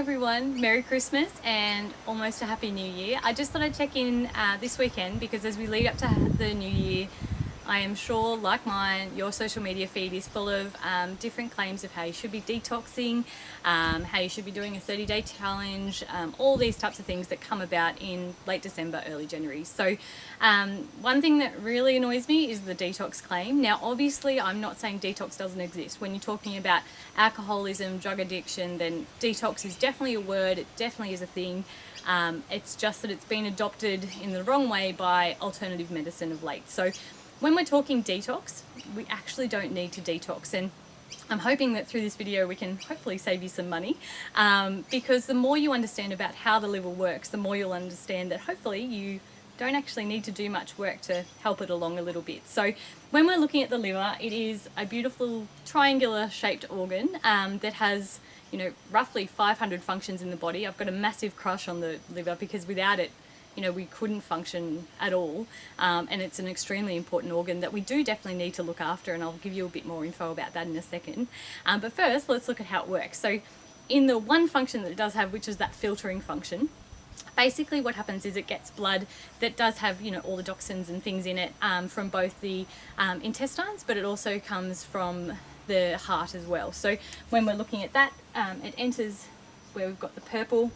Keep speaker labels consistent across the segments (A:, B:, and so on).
A: everyone, Merry Christmas and almost a Happy New Year. I just thought I'd check in this weekend because as we lead up to the New Year, I am sure, like mine, your social media feed is full of different claims of how you should be detoxing, how you should be doing a 30-day challenge, all these types of things that come about in late December, early January. So one thing that really annoys me is the detox claim. Now, obviously, I'm not saying detox doesn't exist. When you're talking about alcoholism, drug addiction, then detox is definitely a word. It definitely is a thing. It's just that it's been adopted in the wrong way by alternative medicine of late. So when we're talking detox, we actually don't need to detox, and I'm hoping that through this video we can hopefully save you some money, because the more you understand about how the liver works, the more you'll understand that hopefully you don't actually need to do much work to help it along a little bit. So when we're looking at the liver, it is a beautiful triangular shaped organ that has, you know, roughly 500 functions in the body. I've got a massive crush on the liver because without it, you know, we couldn't function at all, and it's an extremely important organ that we do definitely need to look after, and I'll give you a bit more info about that in a second. But first, let's look at how it works. So in the one function that it does have, which is that filtering function, basically what happens is it gets blood that does have, you know, all the toxins and things in it from both the intestines, but it also comes from the heart as well. So when we're looking at that, it enters where we've got the purple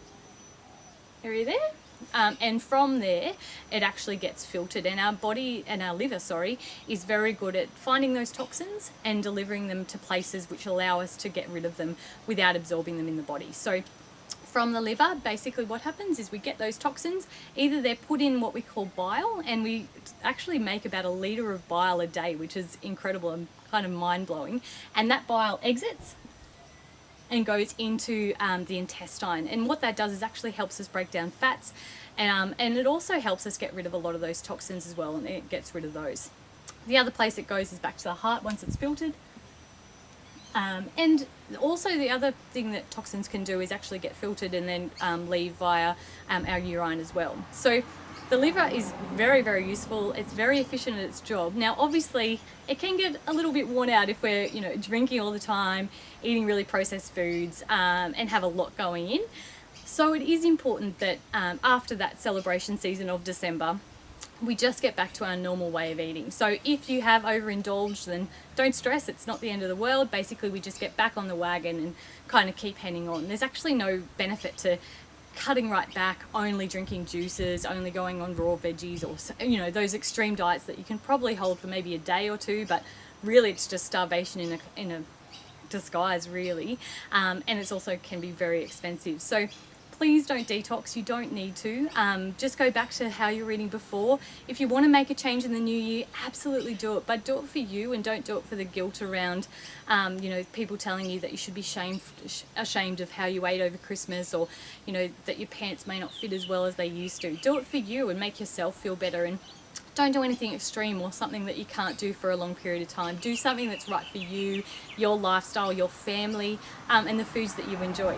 A: area there. And from there it actually gets filtered, and our body and our liver, is very good at finding those toxins and delivering them to places which allow us to get rid of them without absorbing them in the body. So from the liver, basically what happens is we get those toxins, either they're put in what we call bile, and we actually make about 1 litre of bile a day, which is incredible and kind of mind-blowing, and that bile exits and goes into the intestine, and what that does is actually helps us break down fats, and it also helps us get rid of a lot of those toxins as well, and it gets rid of those. The other place it goes is back to the heart once it's filtered, and also the other thing that toxins can do is actually get filtered and then leave via our urine as well. So the liver is very, very useful. It's very efficient at its job. Now, obviously, it can get a little bit worn out if we're, you know, drinking all the time, eating really processed foods, and have a lot going in. So it is important that after that celebration season of December, we just get back to our normal way of eating. So if you have overindulged, then don't stress, it's not the end of the world. Basically, we just get back on the wagon and kind of keep heading on. There's actually no benefit to cutting right back, only drinking juices, only going on raw veggies, or, you know, those extreme diets that you can probably hold for maybe a day or two, but really it's just starvation in a disguise, really, and it's also can be very expensive. So please don't detox. You don't need to. Just go back to how you were eating before. If you want to make a change in the new year, absolutely do it, but do it for you, and don't do it for the guilt around, you know, people telling you that you should be ashamed of how you ate over Christmas, or, you know, that your pants may not fit as well as they used to. Do it for you and make yourself feel better, and don't do anything extreme or something that you can't do for a long period of time. Do something that's right for you, your lifestyle, your family, and the foods that you enjoy.